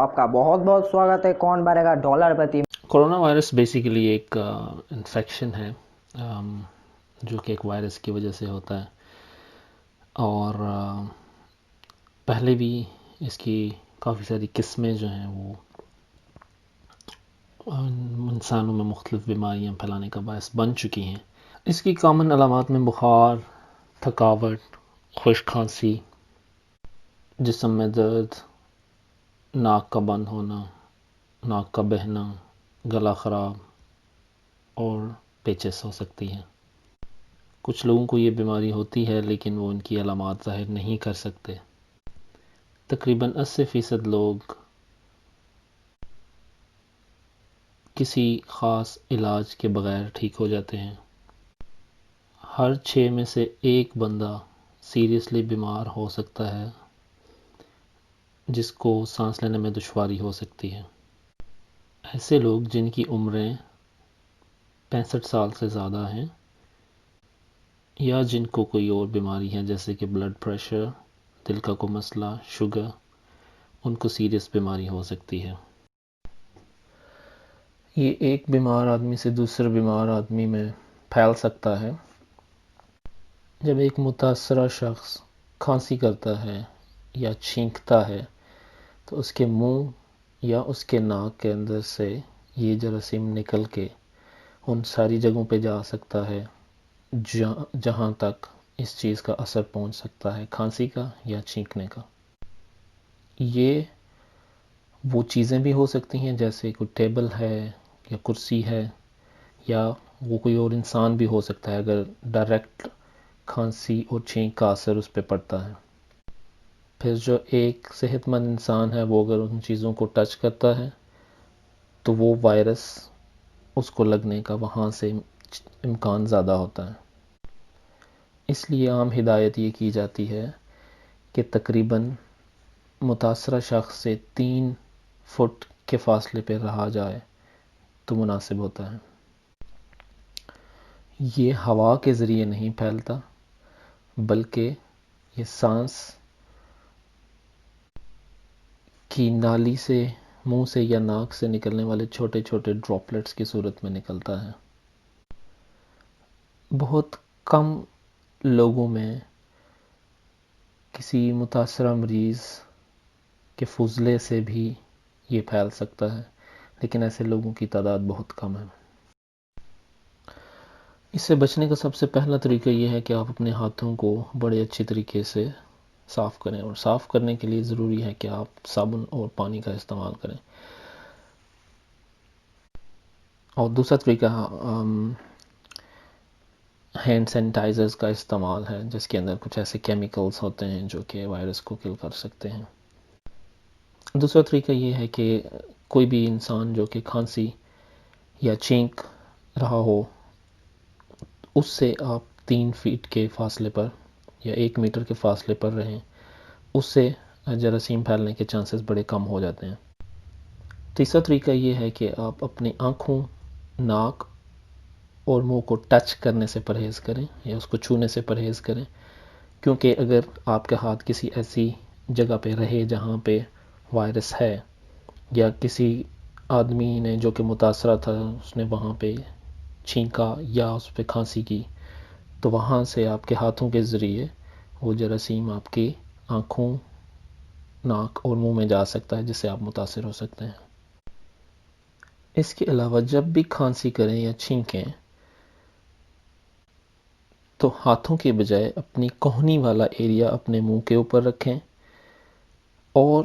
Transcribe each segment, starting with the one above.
آپ کا بہت بہت سواگت ہے کون بنے گا ڈالر پتی۔ کورونا وائرس بیسیکلی ایک انفیکشن ہے جو کہ ایک وائرس کی وجہ سے ہوتا ہے، اور پہلے بھی اس کی کافی ساری قسمیں جو ہیں وہ انسانوں میں مختلف بیماریاں پھیلانے کا باعث بن چکی ہیں۔ اس کی کامن علامات میں بخار، تھکاوٹ، خشک کھانسی، جسم میں درد، ناک کا بند ہونا، ناک کا بہنا، گلا خراب اور پیچس ہو سکتی ہیں۔ کچھ لوگوں کو یہ بیماری ہوتی ہے لیکن وہ ان کی علامات ظاہر نہیں کر سکتے۔ تقریباً 80% لوگ کسی خاص علاج کے بغیر ٹھیک ہو جاتے ہیں۔ ہر 6 میں سے ایک بندہ سیریسلی بیمار ہو سکتا ہے جس کو سانس لینے میں دشواری ہو سکتی ہے۔ ایسے لوگ جن کی عمریں 65 سال سے زیادہ ہیں یا جن کو کوئی اور بیماری ہے جیسے کہ بلڈ پریشر، دل کا کوئی مسئلہ، شوگر، ان کو سیریس بیماری ہو سکتی ہے۔ یہ ایک بیمار آدمی سے دوسرے بیمار آدمی میں پھیل سکتا ہے۔ جب ایک متاثرہ شخص کھانسی کرتا ہے یا چھینکتا ہے تو اس کے منہ یا اس کے ناک کے اندر سے یہ جراثیم نکل کے ان ساری جگہوں پہ جا سکتا ہے جہاں تک اس چیز کا اثر پہنچ سکتا ہے، کھانسی کا یا چھینکنے کا۔ یہ وہ چیزیں بھی ہو سکتی ہیں جیسے کوئی ٹیبل ہے یا کرسی ہے، یا وہ کوئی اور انسان بھی ہو سکتا ہے اگر ڈائریکٹ کھانسی اور چھینک کا اثر اس پہ پڑتا ہے۔ پھر جو ایک صحت مند انسان ہے وہ اگر ان چیزوں کو ٹچ کرتا ہے تو وہ وائرس اس کو لگنے کا وہاں سے امکان زیادہ ہوتا ہے۔ اس لیے عام ہدایت یہ کی جاتی ہے کہ تقریباً متاثرہ شخص سے 3 فٹ کے فاصلے پہ رہا جائے تو مناسب ہوتا ہے۔ یہ ہوا کے ذریعے نہیں پھیلتا بلکہ یہ سانس کی نالی سے، منہ سے یا ناک سے نکلنے والے چھوٹے چھوٹے ڈراپلٹس کی صورت میں نکلتا ہے۔ بہت کم لوگوں میں کسی متاثرہ مریض کے فضلے سے بھی یہ پھیل سکتا ہے، لیکن ایسے لوگوں کی تعداد بہت کم ہے۔ اس سے بچنے کا سب سے پہلا طریقہ یہ ہے کہ آپ اپنے ہاتھوں کو بڑے اچھی طریقے سے صاف کریں، اور صاف کرنے کے لیے ضروری ہے کہ آپ صابن اور پانی کا استعمال کریں۔ اور دوسرا طریقہ ہینڈ سینیٹائزرز کا استعمال ہے جس کے اندر کچھ ایسے کیمیکلز ہوتے ہیں جو کہ وائرس کو کل کر سکتے ہیں۔ دوسرا طریقہ یہ ہے کہ کوئی بھی انسان جو کہ کھانسی یا چھینک رہا ہو اس سے آپ 3 فیٹ کے فاصلے پر یا 1 میٹر کے فاصلے پر رہیں، اس سے جراثیم پھیلنے کے چانسز بڑے کم ہو جاتے ہیں۔ تیسرا طریقہ یہ ہے کہ آپ اپنی آنکھوں، ناک اور منہ کو ٹچ کرنے سے پرہیز کریں یا اس کو چھونے سے پرہیز کریں، کیونکہ اگر آپ کا ہاتھ کسی ایسی جگہ پہ رہے جہاں پہ وائرس ہے، یا کسی آدمی نے جو کہ متاثرہ تھا اس نے وہاں پہ چھینکا یا اس پہ کھانسی کی تو وہاں سے آپ کے ہاتھوں کے ذریعے وہ جراثیم آپ کی آنکھوں، ناک اور منہ میں جا سکتا ہے جس سے آپ متاثر ہو سکتے ہیں۔ اس کے علاوہ جب بھی کھانسی کریں یا چھینکیں تو ہاتھوں کے بجائے اپنی کوہنی والا ایریا اپنے منہ کے اوپر رکھیں، اور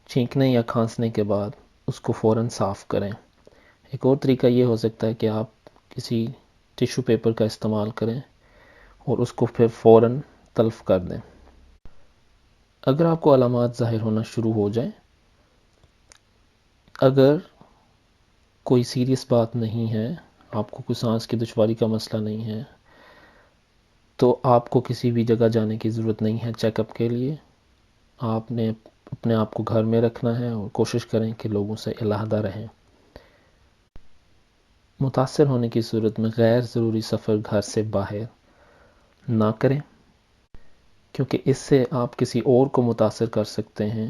چھینکنے یا کھانسنے کے بعد اس کو فوراً صاف کریں۔ ایک اور طریقہ یہ ہو سکتا ہے کہ آپ کسی ٹیشو پیپر کا استعمال کریں اور اس کو پھر فوراً تلف کر دیں۔ اگر آپ کو علامات ظاہر ہونا شروع ہو جائیں، اگر کوئی سیریس بات نہیں ہے، آپ کو کوئی سانس کی دشواری کا مسئلہ نہیں ہے، تو آپ کو کسی بھی جگہ جانے کی ضرورت نہیں ہے چیک اپ کے لیے۔ آپ نے اپنے آپ کو گھر میں رکھنا ہے اور کوشش کریں کہ لوگوں سے علیحدہ رہیں۔ متاثر ہونے کی صورت میں غیر ضروری سفر گھر سے باہر نہ کریں، کیونکہ اس سے آپ کسی اور کو متاثر کر سکتے ہیں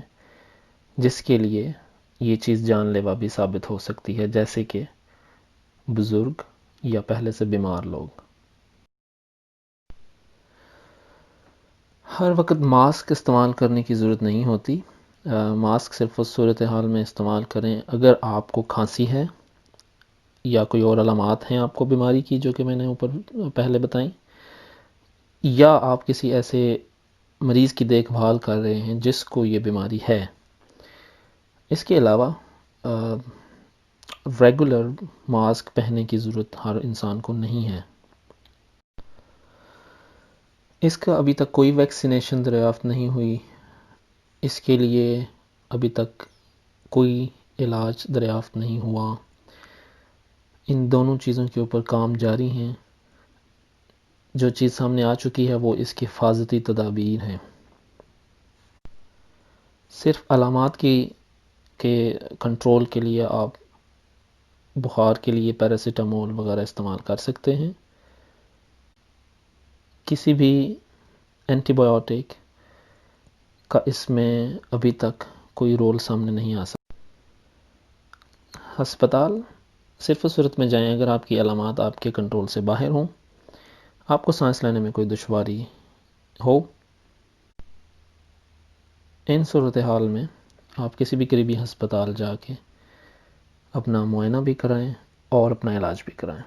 جس کے لیے یہ چیز جان لیوا بھی ثابت ہو سکتی ہے، جیسے کہ بزرگ یا پہلے سے بیمار لوگ۔ ہر وقت ماسک استعمال کرنے کی ضرورت نہیں ہوتی۔ ماسک صرف اس صورتحال میں استعمال کریں اگر آپ کو کھانسی ہے یا کوئی اور علامات ہیں آپ کو بیماری کی، جو کہ میں نے اوپر پہلے بتائیں، یا آپ کسی ایسے مریض کی دیکھ بھال کر رہے ہیں جس کو یہ بیماری ہے۔ اس کے علاوہ ریگولر ماسک پہننے کی ضرورت ہر انسان کو نہیں ہے۔ اس کا ابھی تک کوئی ویکسینیشن دریافت نہیں ہوئی، اس کے لیے ابھی تک کوئی علاج دریافت نہیں ہوا۔ ان دونوں چیزوں کے اوپر کام جاری ہیں۔ جو چیز سامنے آ چکی ہے وہ اس کی حفاظتی تدابیر ہیں۔ صرف علامات کے کنٹرول کے لیے آپ بخار کے لیے پیراسیٹامول وغیرہ استعمال کر سکتے ہیں۔ کسی بھی اینٹی بایوٹک کا اس میں ابھی تک کوئی رول سامنے نہیں آ سکتا۔ ہسپتال صرف اس صورت میں جائیں اگر آپ کی علامات آپ کے کنٹرول سے باہر ہوں، آپ کو سانس لینے میں کوئی دشواری ہو۔ ان صورتحال میں آپ کسی بھی قریبی ہسپتال جا کے اپنا معائنہ بھی کرائیں اور اپنا علاج بھی کرائیں۔